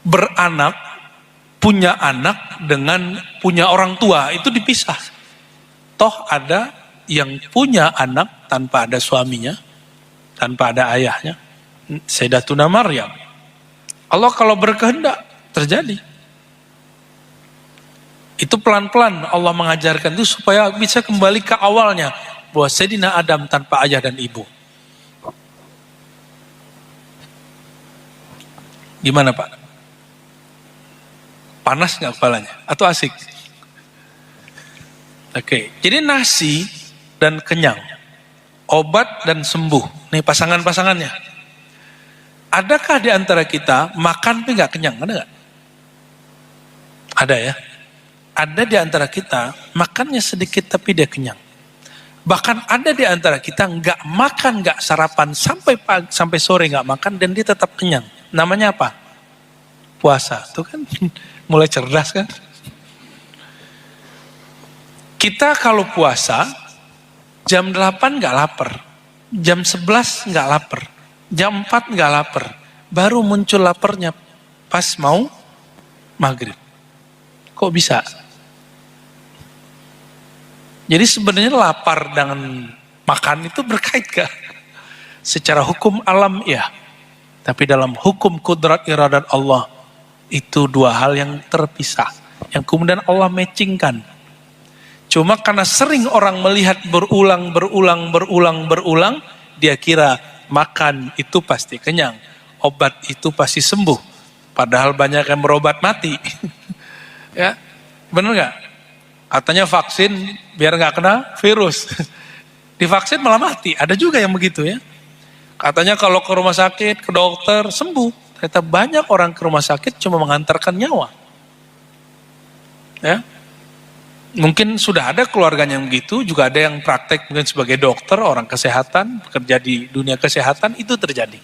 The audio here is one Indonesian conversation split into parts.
beranak, punya anak dengan punya orang tua itu dipisah. Toh ada yang punya anak tanpa ada suaminya, tanpa ada ayahnya, Sayyidatuna Maryam. Allah kalau berkehendak terjadi. Itu pelan-pelan Allah mengajarkan itu supaya bisa kembali ke awalnya, bahwa Sayyidina Adam tanpa ayah dan ibu. Gimana Pak? Panas nggak kepalanya? Atau asik? Oke, jadi nasi dan kenyang, obat dan sembuh. Nih pasangan-pasangannya. Adakah di antara kita makan tapi nggak kenyang? Ada nggak? Ada ya. Ada di antara kita makannya sedikit tapi dia kenyang. Bahkan ada di antara kita nggak makan, nggak sarapan sampai pagi, sampai sore nggak makan dan dia tetap kenyang. Namanya apa? Puasa. Tuh kan mulai cerdas kan? Kita kalau puasa jam 8 nggak lapar, jam 11 nggak lapar, jam 4 nggak lapar, baru muncul laparnya pas mau maghrib. Kok bisa? Jadi sebenarnya lapar dengan makan itu berkait gak? Secara hukum alam ya, tapi dalam hukum kudrat iradat Allah itu dua hal yang terpisah, yang kemudian Allah matchingkan. Cuma karena sering orang melihat berulang, dia kira makan itu pasti kenyang, obat itu pasti sembuh. Padahal banyak yang berobat mati. Ya, bener gak? Katanya vaksin biar gak kena virus. Divaksin malah mati. Ada juga yang begitu ya. Katanya kalau ke rumah sakit, ke dokter, sembuh. Ternyata banyak orang ke rumah sakit cuma mengantarkan nyawa. Ya. Mungkin sudah ada keluarganya yang begitu, juga ada yang praktek mungkin sebagai dokter, orang kesehatan, bekerja di dunia kesehatan, itu terjadi.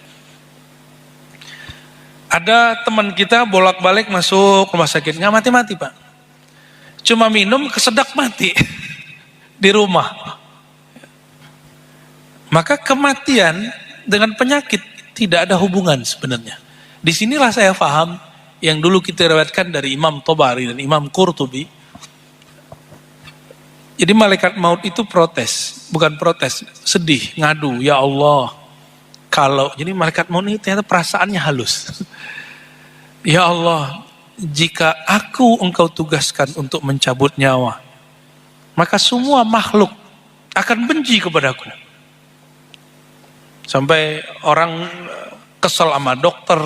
Ada teman kita bolak-balik masuk rumah sakit, nggak mati-mati Pak. Cuma minum kesedak mati di rumah. Maka kematian dengan penyakit tidak ada hubungan sebenarnya. Disinilah saya paham yang dulu kita riwayatkan dari Imam Tobari dan Imam Qurtubi. Jadi malaikat maut itu protes, bukan protes, sedih, ngadu, ya Allah. Kalau jadi malaikat maut ini ternyata perasaannya halus. Ya Allah, jika aku engkau tugaskan untuk mencabut nyawa, maka semua makhluk akan benci kepadaku. Sampai orang kesel sama dokter,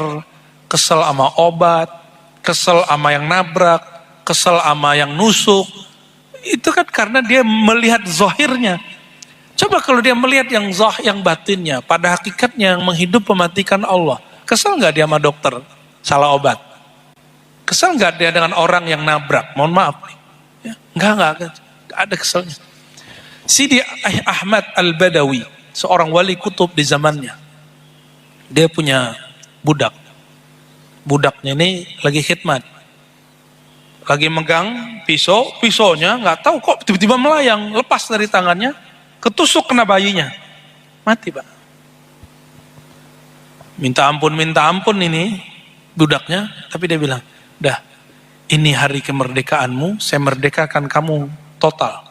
kesel sama obat, kesel sama yang nabrak, kesel sama yang nusuk. Itu kan karena dia melihat zahirnya. Coba kalau dia melihat yang batinnya, pada hakikatnya yang menghidup mematikan Allah. Kesel nggak dia sama dokter salah obat? Kesel nggak dia dengan orang yang nabrak? Mohon maaf nih. Ya, nggak ada keselnya. Sidi Ahmad Al-Badawi, seorang wali kutub di zamannya. Dia punya budak. Budaknya ini lagi khidmat. Lagi megang pisaunya nggak tahu kok tiba-tiba melayang, lepas dari tangannya, ketusuk kena bayinya. Mati Pak. Minta ampun ini budaknya, tapi dia bilang, dah, ini hari kemerdekaanmu, saya merdekakan kamu total.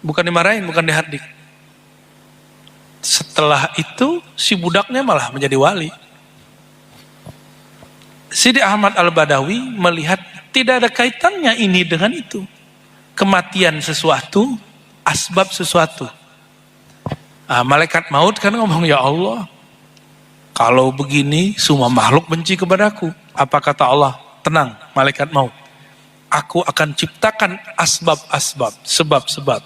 Bukan dimarahin, bukan dihardik. Setelah itu, si budaknya malah menjadi wali. Sidi Ahmad Al-Badawi melihat tidak ada kaitannya ini dengan itu. Kematian sesuatu, asbab sesuatu. Malaikat maut kan ngomong, ya Allah, kalau begini semua makhluk benci kepadaku. Apa kata Allah? Tenang, malaikat maut. Aku akan ciptakan asbab-asbab, sebab-sebab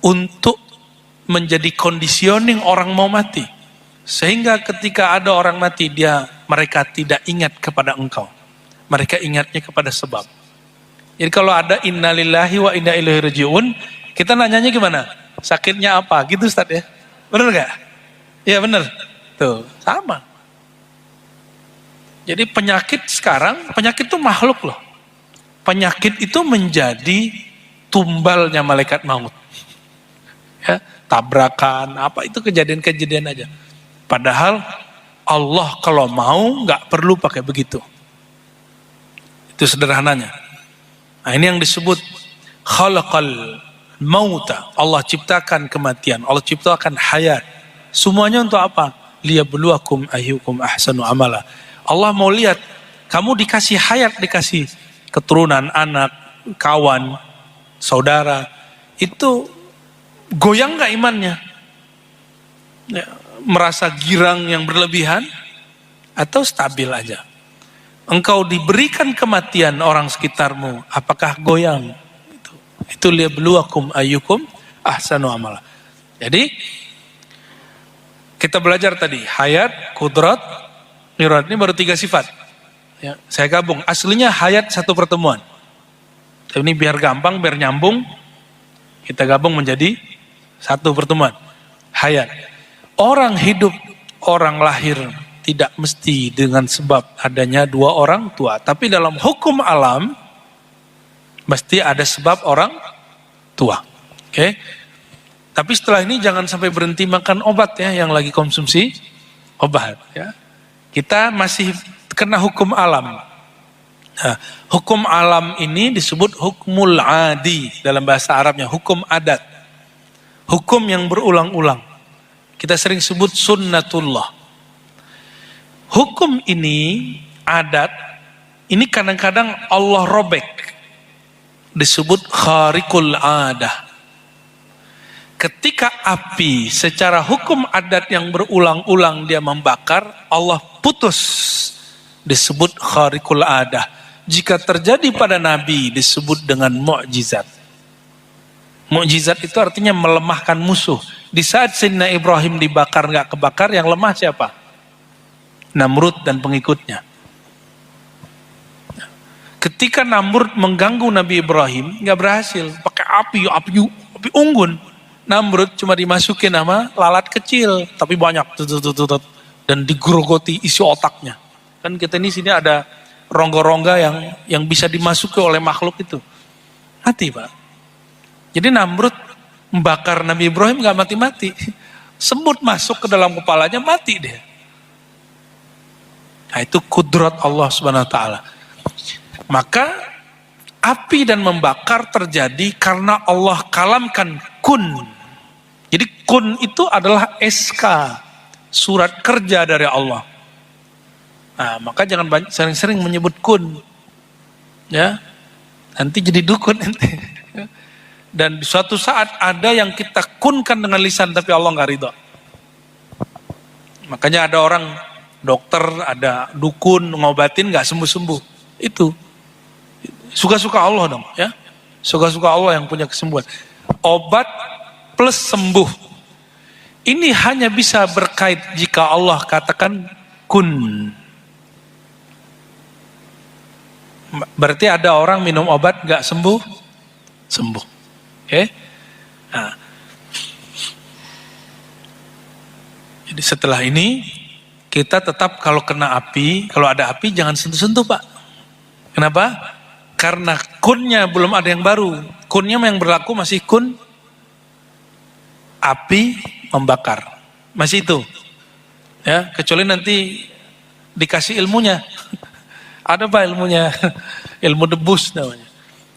untuk menjadi conditioning orang mau mati. Sehingga ketika ada orang mati, mereka tidak ingat kepada engkau. Mereka ingatnya kepada sebab. Jadi kalau ada innalillahi wa inna ilaihi raji'un, kita nanyanya gimana? Sakitnya apa? Gitu Ustaz ya? Bener gak? Iya bener. Tuh, sama. Jadi penyakit sekarang, penyakit itu makhluk loh. Penyakit itu menjadi tumbalnya malaikat maut. Ya, tabrakan, apa itu kejadian-kejadian aja. Padahal Allah kalau mau nggak perlu pakai begitu. Itu sederhananya. Nah, ini yang disebut khalaqal mauta. Allah ciptakan kematian, Allah ciptakan hayat. Semuanya untuk apa? Liyabluwakum ayyukum ahsanu amala. Allah mau lihat kamu dikasih hayat, dikasih keturunan, anak, kawan, saudara, itu goyang gak imannya? Ya, merasa girang yang berlebihan atau stabil aja? Engkau diberikan kematian orang sekitarmu, apakah goyang? Itu liyabluwakum ayyukum ahsanu amala. Jadi kita belajar tadi hayat, kudrat, irat, ini baru 3 sifat. Ya, saya gabung. Aslinya hayat satu pertemuan. Tapi ini biar gampang, biar nyambung, kita gabung menjadi satu pertemuan. Hayat. Orang hidup, orang lahir tidak mesti dengan sebab adanya 2 orang tua. Tapi dalam hukum alam, mesti ada sebab orang tua. Oke? Tapi setelah ini jangan sampai berhenti makan obat ya, yang lagi konsumsi obat ya. Kita masih kena hukum alam. Nah, hukum alam ini disebut hukmul adi dalam bahasa Arabnya, hukum adat. Hukum yang berulang-ulang. Kita sering sebut sunnatullah. Hukum ini, adat, ini kadang-kadang Allah robek. Disebut khariqul adah. Ketika api secara hukum adat yang berulang-ulang dia membakar, Allah putus. Disebut khariqul adah. Jika terjadi pada Nabi disebut dengan mukjizat. Mukjizat itu artinya melemahkan musuh. Di saat Sayyidina Ibrahim dibakar gak kebakar, yang lemah siapa? Namrud dan pengikutnya. Ketika Namrud mengganggu Nabi Ibrahim, gak berhasil. Pakai api unggun. Namrud cuma dimasukin sama lalat kecil, tapi banyak. Dan digerogoti isi otaknya. Kan kita ini sini ada rongga-rongga yang bisa dimasuki oleh makhluk itu. Mati Pak. Jadi Namrud membakar Nabi Ibrahim gak mati-mati. Semut masuk ke dalam kepalanya, mati dia. Nah itu kudrat Allah Subhanahu Wa Taala. Maka api dan membakar terjadi karena Allah kalamkan kun. Jadi kun itu adalah SK, surat kerja dari Allah. Nah, maka jangan sering-sering menyebut kun. Ya. Nanti jadi dukun nanti. Dan di suatu saat ada yang kita kunkan dengan lisan tapi Allah nggak ridho. Makanya ada orang dokter, ada dukun ngobatin nggak sembuh-sembuh. Itu suka-suka Allah dong, ya. Suka-suka Allah yang punya kesembuhan. Obat plus sembuh. Ini hanya bisa berkait jika Allah katakan kun. Berarti ada orang minum obat nggak sembuh, sembuh. Oke? Nah. Jadi setelah ini kita tetap kalau kena api, kalau ada api jangan sentuh-sentuh Pak. Kenapa? Karena kunnya belum ada yang baru. Kunnya yang berlaku masih kun api membakar. Masih itu. Ya, kecuali nanti dikasih ilmunya. Ada Pak ilmunya? Ilmu debus namanya.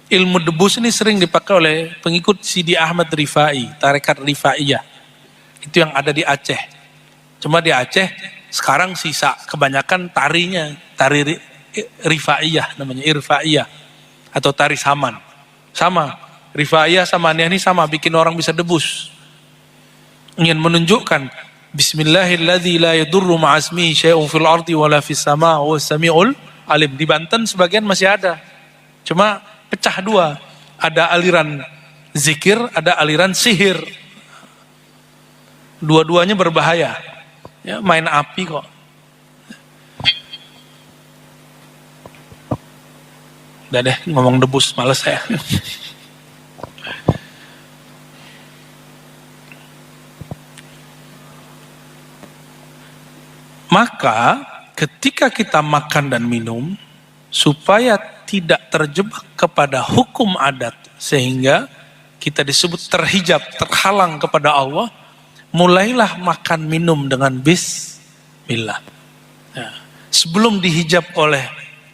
Ilmu debus ini sering dipakai oleh pengikut Sidi Ahmad Rifai, tarekat Rifaiyah. Itu yang ada di Aceh. Cuma di Aceh sekarang sisa kebanyakan tarinya, tari Rifaiyah namanya, Irfaiyah atau tari saman. Sama, Rifaiyah sama ini sama, bikin orang bisa debus. Ingin menunjukkan Bismillahilladzi la yadurru ma'asmihi syai'un fil ardi wala fis sama' wa sami'ul alim. Di Banten sebagian masih ada. Cuma pecah 2. Ada aliran zikir, ada aliran sihir. Dua-duanya berbahaya. Ya, main api kok. Udah deh ngomong debus, males saya. Maka ketika kita makan dan minum, supaya tidak terjebak kepada hukum adat, sehingga kita disebut terhijab, terhalang kepada Allah, mulailah makan minum dengan bismillah. Ya. Sebelum dihijab oleh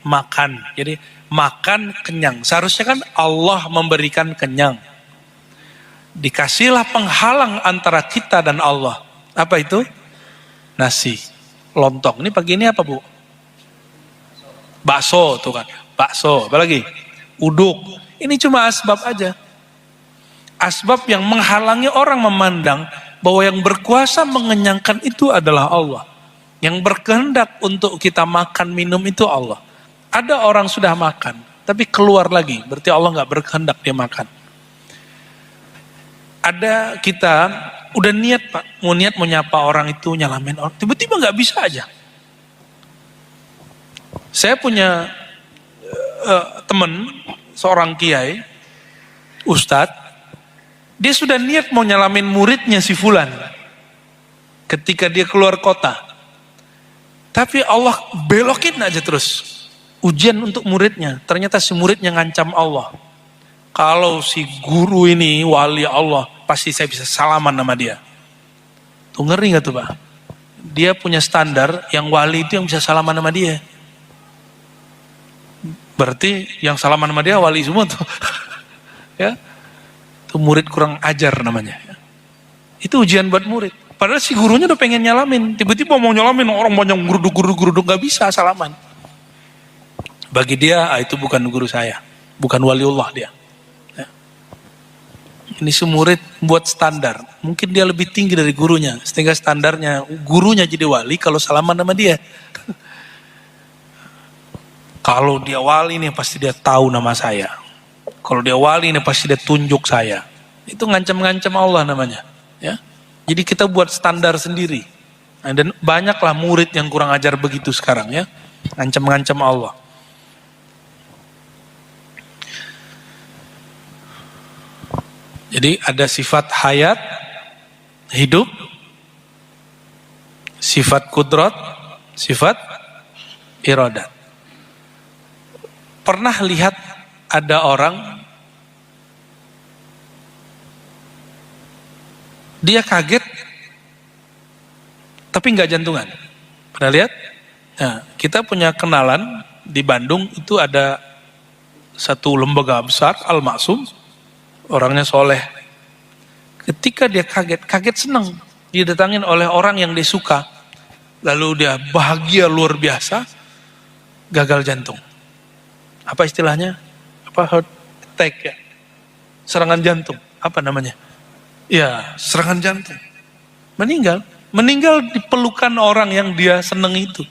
makan. Jadi makan kenyang. Seharusnya kan Allah memberikan kenyang. Dikasihlah penghalang antara kita dan Allah. Apa itu? Nasi, lontong. Ini pagi ini apa, Bu? Bakso tuh kan. Bakso, apa lagi? Uduk. Ini cuma asbab aja. Asbab yang menghalangi orang memandang bahwa yang berkuasa mengenyangkan itu adalah Allah. Yang berkehendak untuk kita makan minum itu Allah. Ada orang sudah makan, tapi keluar lagi. Berarti Allah nggak berkehendak dia makan. Ada kita udah niat Pak, mau nyapa orang itu, nyalamin orang, tiba-tiba nggak bisa aja. Saya punya teman, seorang kiai, ustadz, dia sudah niat mau nyalamin muridnya si Fulan, ketika dia keluar kota. Tapi Allah belokin aja terus, ujian untuk muridnya. Ternyata si muridnya ngancam Allah. Kalau si guru ini wali Allah, pasti saya bisa salaman sama dia. Tuh ngeri gak tuh Pak? Dia punya standar yang wali itu yang bisa salaman sama dia. Berarti yang salaman sama dia wali semua tuh. Ya, tuh murid kurang ajar namanya. Itu ujian buat murid. Padahal si gurunya udah pengen nyalamin. Tiba-tiba mau nyalamin, orang banyak geruduk-geruduk, gak bisa salaman. Bagi dia, itu bukan guru saya. Bukan waliullah dia. Ini si murid buat standar. Mungkin dia lebih tinggi dari gurunya. Sehingga standarnya gurunya jadi wali kalau salaman sama dia. Kalau dia wali nih pasti dia tahu nama saya. Kalau dia wali nih pasti dia tunjuk saya. Itu ngancam-ngancam Allah namanya. Ya. Jadi kita buat standar sendiri. Nah, dan banyaklah murid yang kurang ajar begitu sekarang ya. Ngancam-ngancam Allah. Jadi ada sifat hayat, hidup, sifat kudrat, sifat iradat. Pernah lihat ada orang, dia kaget, tapi nggak jantungan. Pernah lihat? Nah, kita punya kenalan di Bandung, itu ada satu lembaga besar, Al-Maksum. Orangnya soleh. Ketika dia kaget senang. Didatangin oleh orang yang dia suka. Lalu dia bahagia luar biasa. Gagal jantung. Apa istilahnya? Apa heart attack ya? Serangan jantung. Apa namanya? Ya, serangan jantung. Meninggal. Meninggal di pelukan orang yang dia senang itu.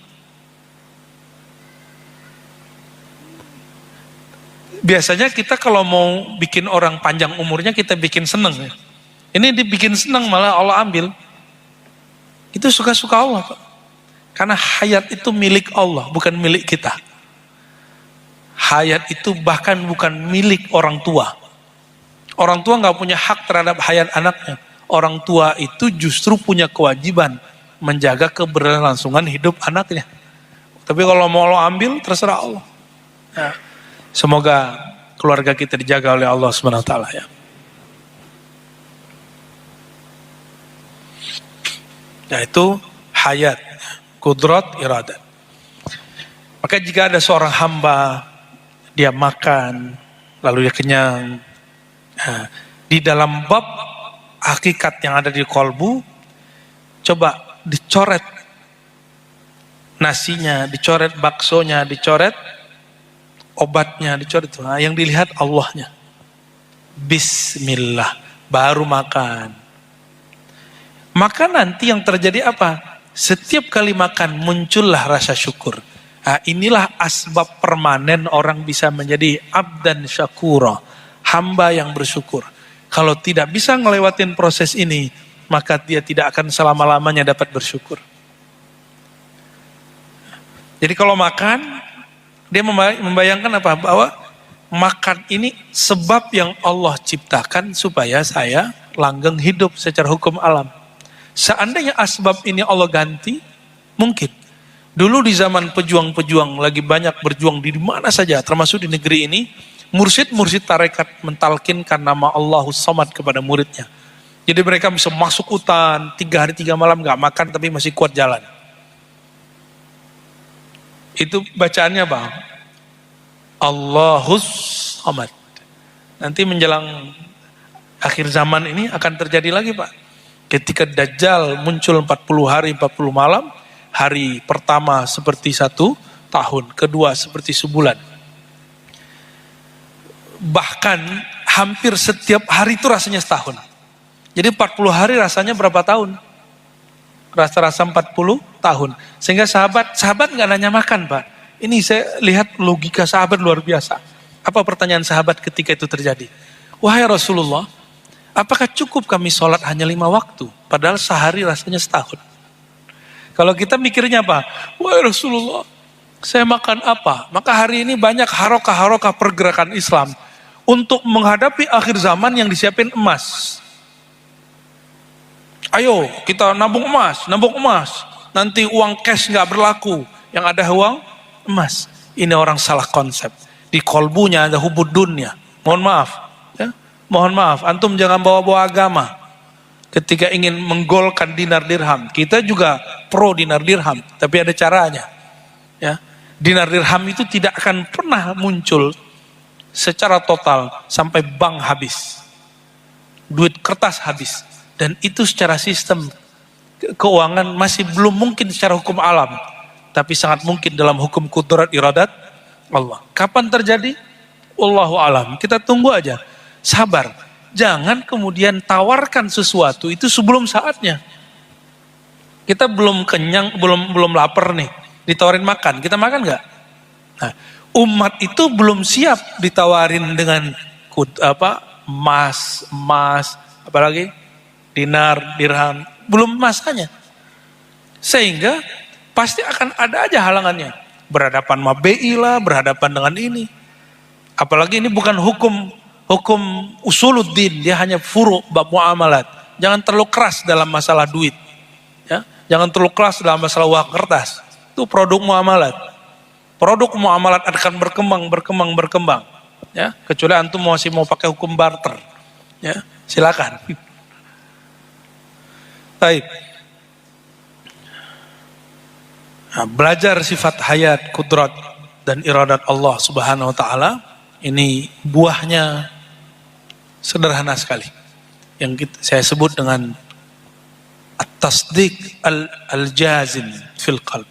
Biasanya kita kalau mau bikin orang panjang umurnya kita bikin seneng ya. Ini dibikin seneng malah Allah ambil. Itu suka-suka Allah Pak. Karena hayat itu milik Allah, bukan milik kita. Hayat itu bahkan bukan milik orang tua. Orang tua gak punya hak terhadap hayat anaknya. Orang tua itu justru punya kewajiban menjaga keberlangsungan hidup anaknya. Tapi kalau mau Allah ambil terserah Allah. Nah, semoga keluarga kita dijaga oleh Allah SWT ya. Nah itu hayat, kudrat, iradat. Maka jika ada seorang hamba, dia makan, lalu dia kenyang. Nah, di dalam bab hakikat yang ada di kolbu, coba dicoret nasinya, dicoret baksonya, dicoret obatnya, dicoret. Nah, yang dilihat Allahnya. Bismillah, baru makan. Maka nanti yang terjadi apa? Setiap kali makan muncullah rasa syukur. Nah, inilah asbab permanen orang bisa menjadi abdan syakura, hamba yang bersyukur. Kalau tidak bisa ngelewatin proses ini, maka dia tidak akan selama-lamanya dapat bersyukur. Jadi kalau makan, dia membayangkan apa? Bahwa makan ini sebab yang Allah ciptakan supaya saya langgeng hidup secara hukum alam. Seandainya asbab ini Allah ganti, mungkin. Dulu di zaman pejuang-pejuang lagi banyak berjuang di mana saja, termasuk di negeri ini, mursyid-mursyid tarekat mentalkinkan nama Allahus Samad kepada muridnya. Jadi mereka bisa masuk hutan, 3 hari 3 malam gak makan tapi masih kuat jalan. Itu bacaannya Bang, Allahus Samad. Nanti menjelang akhir zaman ini akan terjadi lagi Pak. Ketika Dajjal muncul 40 hari 40 malam, hari pertama seperti 1 tahun, kedua seperti sebulan. Bahkan hampir setiap hari itu rasanya setahun. Jadi 40 hari rasanya berapa tahun? Rasa-rasa 40 tahun. Sehingga sahabat gak nanya makan Pak. Ini saya lihat logika sahabat luar biasa. Apa pertanyaan sahabat ketika itu terjadi? Wahai Rasulullah, apakah cukup kami sholat hanya 5 waktu? Padahal sehari rasanya setahun. Kalau kita mikirnya apa? Wahai Rasulullah, saya makan apa? Maka hari ini banyak harokah-harokah pergerakan Islam untuk menghadapi akhir zaman yang disiapin emas. Ayo kita nabung emas. Nanti uang cash gak berlaku. Yang ada uang emas. Ini orang salah konsep. Di kolbunya ada hubud dunia. Mohon maaf. Ya? Mohon maaf. Antum jangan bawa-bawa agama. Ketika ingin menggolkan dinar dirham. Kita juga pro dinar dirham. Tapi ada caranya. Ya? Dinar dirham itu tidak akan pernah muncul secara total sampai bank habis. Duit kertas habis. Dan itu secara sistem keuangan masih belum mungkin secara hukum alam. Tapi sangat mungkin dalam hukum kudrat iradat Allah. Kapan terjadi? Wallahu alam. Kita tunggu aja. Sabar. Jangan kemudian tawarkan sesuatu itu sebelum saatnya. Kita belum kenyang, belum lapar nih. Ditawarin makan. Kita makan nggak? Nah, umat itu belum siap ditawarin dengan emas, apalagi dinar, dirham. Belum masanya. Sehingga pasti akan ada aja halangannya. Berhadapan sama BI lah, berhadapan dengan ini. Apalagi ini bukan hukum usuluddin, dia hanya furu bab muamalat. Jangan terlalu keras dalam masalah duit. Ya, jangan terlalu keras dalam masalah uang kertas. Itu produk muamalat. Produk muamalat akan berkembang. Ya, kecuali antum masih mau pakai hukum barter. Ya, silakan. Baik. Nah, belajar sifat hayat, kudrat, dan iradat Allah subhanahu wa ta'ala, ini buahnya sederhana sekali. Yang saya sebut dengan at-tasdiq al-jazim fil qalb.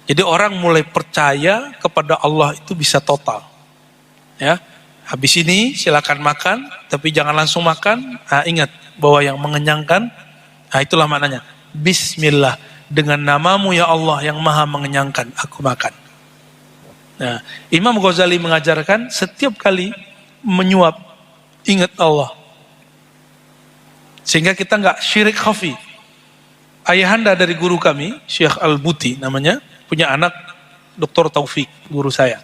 Jadi orang mulai percaya kepada Allah itu bisa total. Ya, habis ini silakan makan, tapi jangan langsung makan. Nah, ingat bahwa yang mengenyangkan, nah itulah maknanya. Bismillah. Dengan namamu ya Allah yang maha mengenyangkan, aku makan. Nah, Imam Ghazali mengajarkan setiap kali menyuap, ingat Allah. Sehingga kita nggak syirik khafi. Ayahanda dari guru kami, Syekh Al-Buti namanya, punya anak Dr. Taufik, guru saya.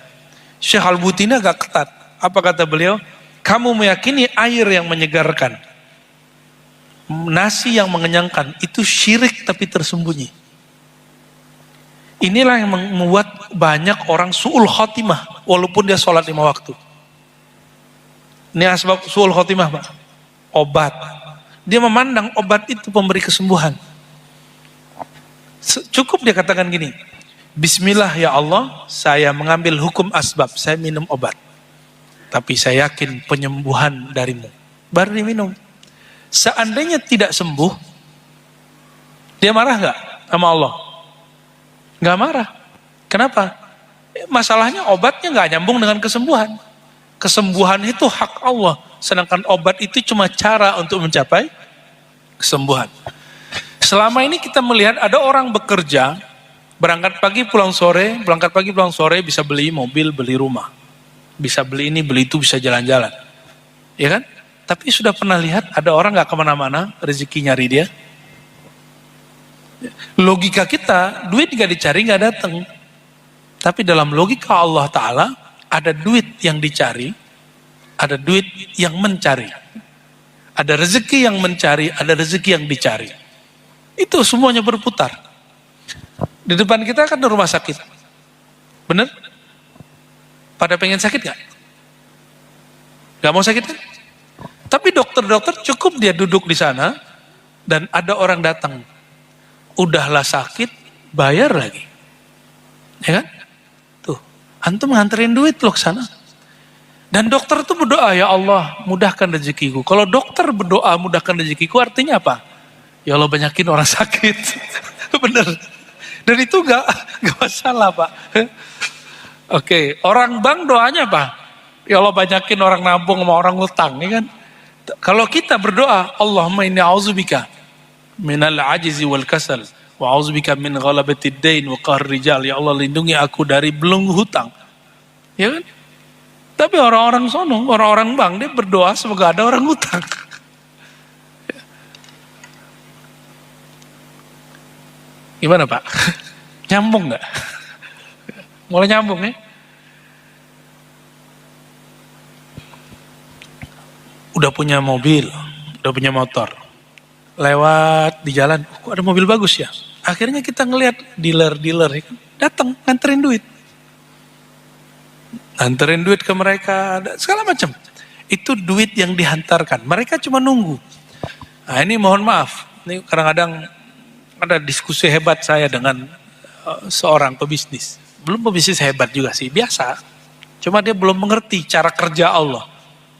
Syekh Al-Buti ini agak ketat. Apa kata beliau? Kamu meyakini air yang menyegarkan, nasi yang mengenyangkan, itu syirik tapi tersembunyi. Inilah yang membuat banyak orang su'ul khotimah walaupun dia sholat 5 waktu. Ini asbab su'ul khotimah Pak. Obat. Dia memandang obat itu pemberi kesembuhan. Cukup dia katakan gini, Bismillah ya Allah, saya mengambil hukum asbab, saya minum obat. Tapi saya yakin penyembuhan darimu. Baru diminum. Seandainya tidak sembuh, dia marah gak sama Allah? Gak marah. Kenapa? Masalahnya obatnya gak nyambung dengan kesembuhan. Kesembuhan itu hak Allah. Sedangkan obat itu cuma cara untuk mencapai kesembuhan. Selama ini kita melihat ada orang bekerja, berangkat pagi pulang sore, bisa beli mobil, beli rumah. Bisa beli ini, beli itu, bisa jalan-jalan. Ya kan? Tapi sudah pernah lihat ada orang gak kemana-mana, rezeki nyari dia? Logika kita, duit gak dicari gak datang. Tapi dalam logika Allah Ta'ala, ada duit yang dicari, ada duit yang mencari. Ada rezeki yang mencari, ada rezeki yang dicari. Itu semuanya berputar. Di depan kita kan ada rumah sakit. Bener? Pada pengen sakit gak? Gak mau sakit kan? Tapi dokter-dokter cukup dia duduk di sana dan ada orang datang. Udahlah sakit, bayar lagi. Ya kan? Tuh, Antum nganterin duit loh ke sana. Dan dokter itu berdoa, ya Allah mudahkan rezekiku. Kalau dokter berdoa mudahkan rezekiku artinya apa? Ya Allah banyakin orang sakit. Bener. Dan itu gak masalah Pak. Oke, orang bank doanya apa? Ya Allah banyakin orang nabung sama orang utang, ya kan? Kalau kita berdoa, Allahumma inni a'udzubika minal ajizi wal kasal wa a'udzubika min ghalabatid dain wa qahri rijal. Ya Allah lindungi aku dari belenggu hutang. Ya kan? Tapi orang-orang sono, orang-orang bank dia berdoa semoga ada orang hutang. Gimana Pak? Nyambung nggak? Mulai nyambung ya? Udah punya mobil, udah punya motor, lewat di jalan, kok ada mobil bagus ya? Akhirnya kita ngelihat dealer-dealer ya kan? Datang nganterin duit ke mereka, segala macam. Itu duit yang dihantarkan. Mereka cuma nunggu. Nah ini mohon maaf, ini kadang-kadang ada diskusi hebat saya dengan seorang pebisnis. Belum pebisnis hebat juga sih, biasa. Cuma dia belum mengerti cara kerja Allah.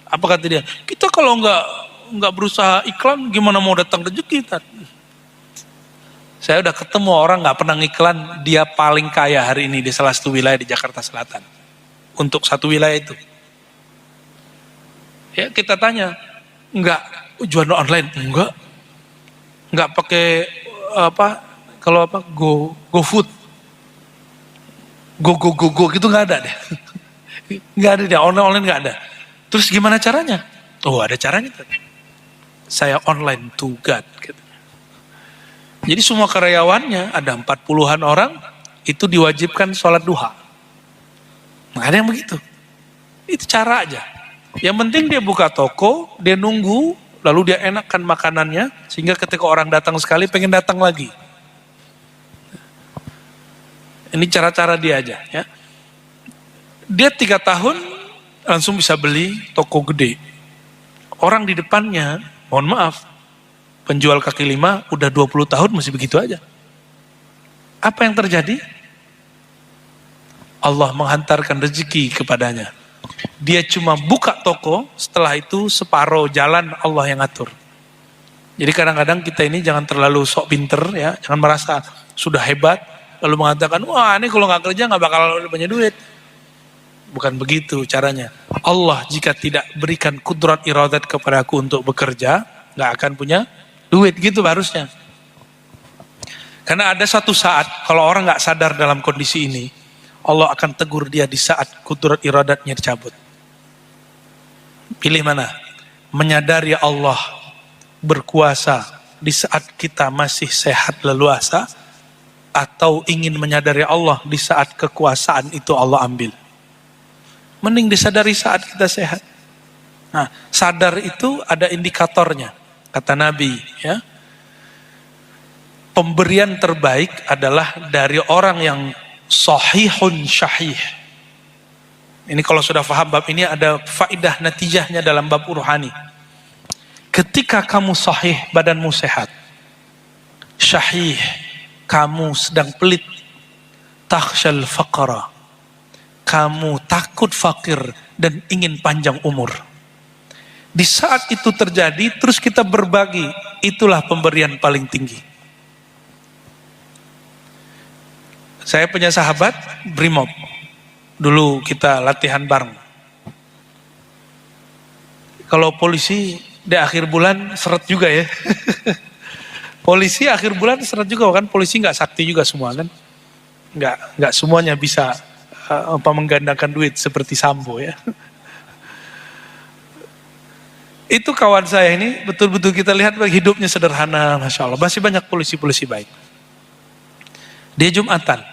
Apa kata dia? Kita kalau nggak berusaha iklan, gimana mau datang rezeki? Saya udah ketemu orang nggak pernah ngiklan, dia paling kaya hari ini di salah satu wilayah di Jakarta Selatan. Untuk satu wilayah itu. Ya kita tanya, nggak jualan online? Nggak pakai apa? Kalau apa? GoFood, go gitu nggak ada deh. Nggak ada deh, online nggak ada. Terus gimana caranya? Oh ada caranya. Saya online to God. Gitu. Jadi semua karyawannya ada 40-an orang itu diwajibkan sholat duha. Nggak ada yang begitu. Itu cara aja. Yang penting dia buka toko, dia nunggu, lalu dia enakkan makanannya, sehingga ketika orang datang sekali pengen datang lagi. Ini cara-cara dia aja. Ya. Dia 3 tahun langsung bisa beli toko gede. Orang di depannya, mohon maaf, penjual kaki lima udah 20 tahun masih begitu aja. Apa yang terjadi? Allah menghantarkan rezeki kepadanya. Dia cuma buka toko, setelah itu separuh jalan Allah yang atur. Jadi kadang-kadang kita ini jangan terlalu sok pinter ya, jangan merasa sudah hebat, lalu mengatakan, wah ini kalau nggak kerja nggak bakal punya duit. Bukan begitu caranya. Allah jika tidak berikan kudrat iradat kepadaku untuk bekerja, nggak akan punya duit, gitu harusnya. Karena ada satu saat, kalau orang nggak sadar dalam kondisi ini, Allah akan tegur dia di saat kudrat iradatnya dicabut. Pilih mana? Menyadari Allah berkuasa di saat kita masih sehat leluasa, atau ingin menyadari Allah di saat kekuasaan itu Allah ambil. Mending disadari saat kita sehat. Nah, sadar itu ada indikatornya. Kata Nabi, ya. Pemberian terbaik adalah dari orang yang sahihun syahih. Ini kalau sudah paham bab ini ada faidah natijahnya dalam bab ruhani. Ketika kamu sahih, badanmu sehat. Syahih, kamu sedang pelit. Takhshal faqara. Kamu takut fakir dan ingin panjang umur. Di saat itu terjadi, terus kita berbagi, itulah pemberian paling tinggi. Saya punya sahabat, Brimob. Dulu kita latihan bareng. Kalau polisi di akhir bulan seret juga ya. Polisi akhir bulan seret juga kan, polisi nggak sakti juga semua kan. Nggak semuanya bisa menggandakan duit seperti Sambo ya. Itu kawan saya ini betul-betul kita lihat hidupnya sederhana, Masya Allah. Masih banyak polisi-polisi baik. Dia Jumatan,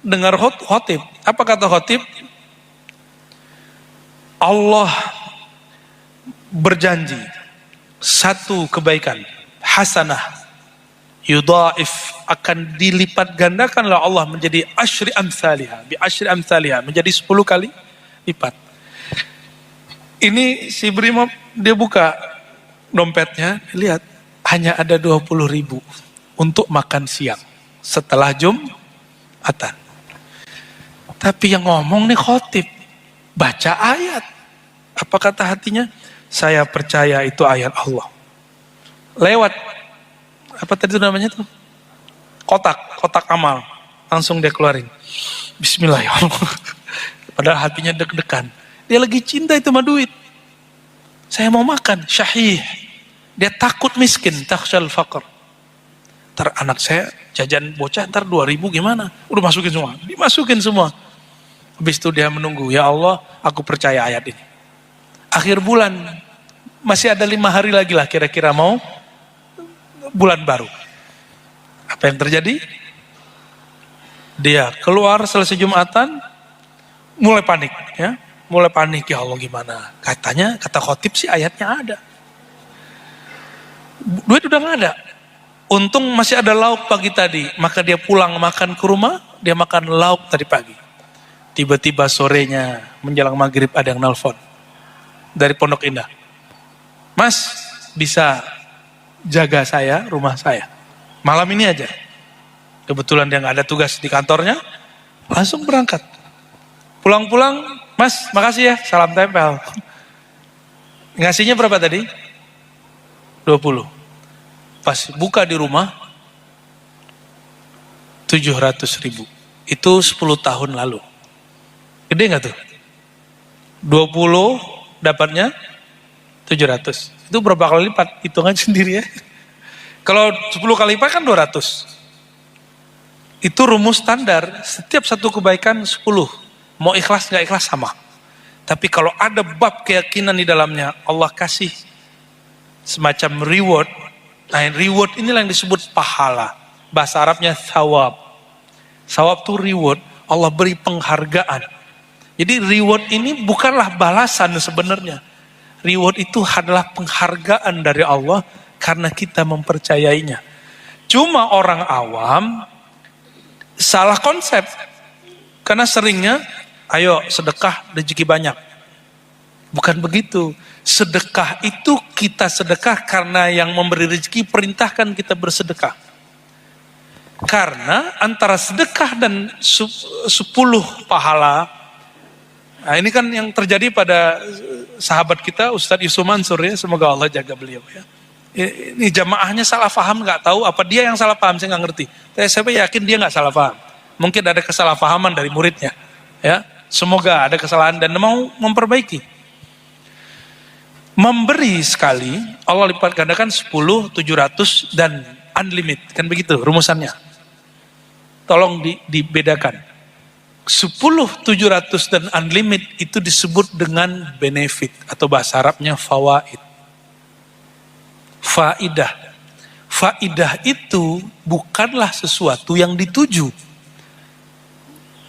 dengar khotib. Apa kata khotib? Allah berjanji satu kebaikan hasanah yudhaif akan dilipat gandakan oleh Allah menjadi asyri amsalihah, bi asyri amsalihah, menjadi 10 kali lipat. Ini si Brimob, dia buka dompetnya, lihat hanya ada 20.000 untuk makan siang setelah Jumatan. Tapi yang ngomong nih khotib, baca ayat. Apa kata hatinya? Saya percaya itu ayat Allah. Lewat, apa tadi itu namanya tuh? Kotak amal. Langsung dia keluarin. Bismillahirrahmanirrahim. Padahal hatinya deg-degan. Dia lagi cinta itu sama duit. Saya mau makan, syahih. Dia takut miskin, takhsyal faqr. Ntar anak saya jajan bocah, ntar 2.000 gimana? Udah masukin semua, dimasukin semua. Habis itu dia menunggu, ya Allah, aku percaya ayat ini. Akhir bulan, masih ada 5 hari lagi lah kira-kira mau bulan baru. Apa yang terjadi? Dia keluar selesai Jumatan, mulai panik, ya. Mulai panik, ya Allah gimana? Katanya, kata khotib sih ayatnya ada. Duit udah gak ada. Untung masih ada lauk pagi tadi, maka dia pulang makan ke rumah, dia makan lauk tadi pagi. Tiba-tiba sorenya menjelang maghrib ada yang nelfon dari Pondok Indah. Mas, bisa jaga saya, rumah saya. Malam ini aja. Kebetulan dia gak ada tugas di kantornya, langsung berangkat. Pulang-pulang, Mas, makasih ya, salam tempel. Ngasihnya berapa tadi? 20. Pas buka di rumah 700.000. Itu 10 tahun lalu. Gede gak tuh? 20 dapatnya 700. Itu berapa kali lipat? Hitungan sendiri ya. Kalau 10 kali lipat kan 200. Itu rumus standar. Setiap satu kebaikan 10. Mau ikhlas gak ikhlas sama. Tapi kalau ada bab keyakinan di dalamnya, Allah kasih semacam reward. Nah, reward inilah yang disebut pahala. Bahasa Arabnya thawab. Thawab itu reward. Allah beri penghargaan. Jadi reward ini bukanlah balasan sebenarnya. Reward itu adalah penghargaan dari Allah karena kita mempercayainya. Cuma orang awam salah konsep. Karena seringnya, ayo sedekah rezeki banyak. Bukan begitu. Sedekah itu kita sedekah karena yang memberi rezeki perintahkan kita bersedekah. Karena antara sedekah dan 10 pahala, nah ini kan yang terjadi pada sahabat kita Ustadz Yusuf Mansur ya, semoga Allah jaga beliau ya. Ini jamaahnya salah paham, nggak tahu apa dia yang salah paham, saya nggak ngerti. Tapi saya yakin dia nggak salah paham. Mungkin ada kesalahpahaman dari muridnya, ya. Semoga ada kesalahan dan mau memperbaiki. Memberi sekali, Allah lipat gandakan 10, 700 dan unlimited. Kan begitu rumusannya. Tolong dibedakan. 10, 700 dan unlimited itu disebut dengan benefit. Atau bahasa Arabnya fawaid. Faidah. Faidah itu bukanlah sesuatu yang dituju.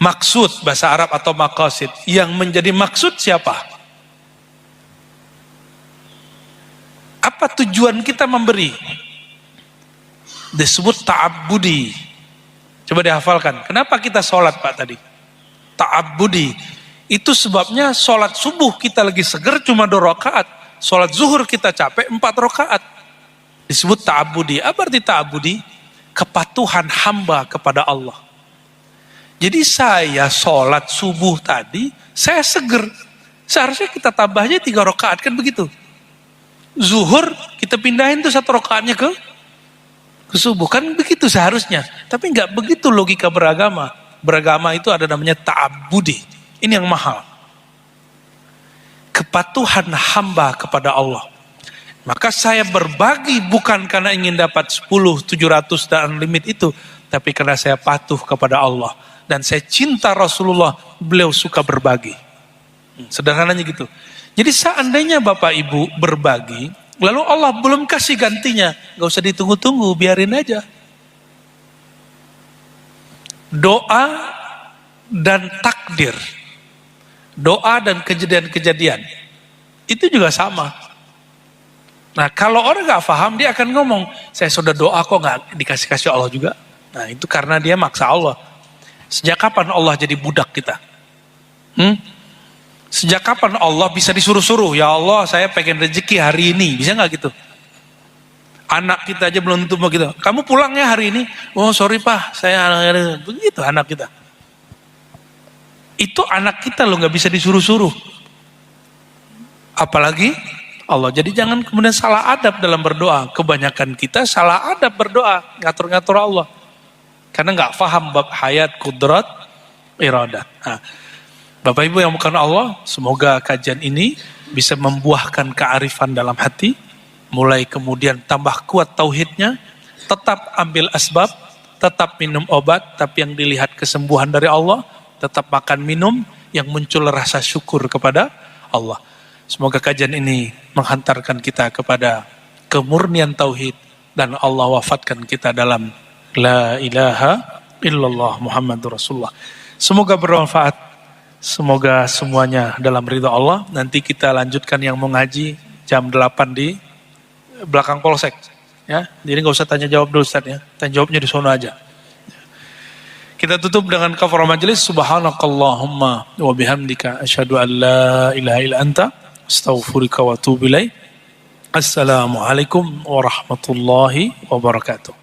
Maksud bahasa Arab atau maqasid. Yang menjadi maksud siapa? Apa tujuan kita memberi? Disebut ta'abbudi. Coba dihafalkan. Kenapa kita sholat Pak tadi? Ta'abbudi. Itu sebabnya sholat subuh kita lagi seger cuma 2 rakaat. Sholat zuhur kita capek 4 rakaat. Disebut ta'abbudi. Apa arti ta'abbudi? Kepatuhan hamba kepada Allah. Jadi saya sholat subuh tadi, saya seger. Seharusnya kita tambahnya 3 rakaat, kan begitu? Zuhur kita pindahin tuh 1 rakaatnya ke subuh, kan begitu seharusnya. Tapi nggak begitu logika beragama. Beragama itu ada namanya ta'abbudi. Ini yang mahal. Kepatuhan hamba kepada Allah. Maka saya berbagi bukan karena ingin dapat 10, 700 dan limit itu, tapi karena saya patuh kepada Allah dan saya cinta Rasulullah, beliau suka berbagi. Sederhananya gitu. Jadi seandainya Bapak Ibu berbagi, lalu Allah belum kasih gantinya, gak usah ditunggu-tunggu, biarin aja. Doa dan takdir, doa dan kejadian-kejadian, itu juga sama. Nah kalau orang gak paham, dia akan ngomong, saya sudah doa kok gak dikasih-kasih Allah juga. Nah itu karena dia maksa Allah. Sejak kapan Allah jadi budak kita? Sejak kapan Allah bisa disuruh-suruh? Ya Allah, saya pengen rezeki hari ini. Bisa gak gitu? Anak kita aja belum tentu begitu. Kamu pulang ya hari ini? Oh sorry Pak, saya begitu anak kita. Itu anak kita loh, nggak bisa disuruh-suruh. Apalagi Allah. Jadi jangan kemudian salah adab dalam berdoa. Kebanyakan kita salah adab berdoa, ngatur-ngatur Allah. Karena nggak paham bab hayat, kudrat, iradat. Nah, Bapak Ibu yang bukan Allah, semoga kajian ini bisa membuahkan kearifan dalam hati, mulai kemudian tambah kuat tauhidnya, tetap ambil asbab, tetap minum obat, tapi yang dilihat kesembuhan dari Allah, tetap makan minum, yang muncul rasa syukur kepada Allah. Semoga kajian ini menghantarkan kita kepada kemurnian tauhid, dan Allah wafatkan kita dalam La ilaha illallah Muhammadur Rasulullah. Semoga bermanfaat. Semoga semuanya dalam ridha Allah. Nanti kita lanjutkan yang mau ngaji jam 8 di belakang polsek. Ya, jadi nggak usah tanya jawab dulu Ustaz ya. Tanya jawabnya di sono aja. Kita tutup dengan kafarah majelis. Subhanakallahumma wa bihamdika asyhadu an la ilaha illa anta astaghfiruka wa atubu ilaik. Assalamualaikum warahmatullahi wabarakatuh.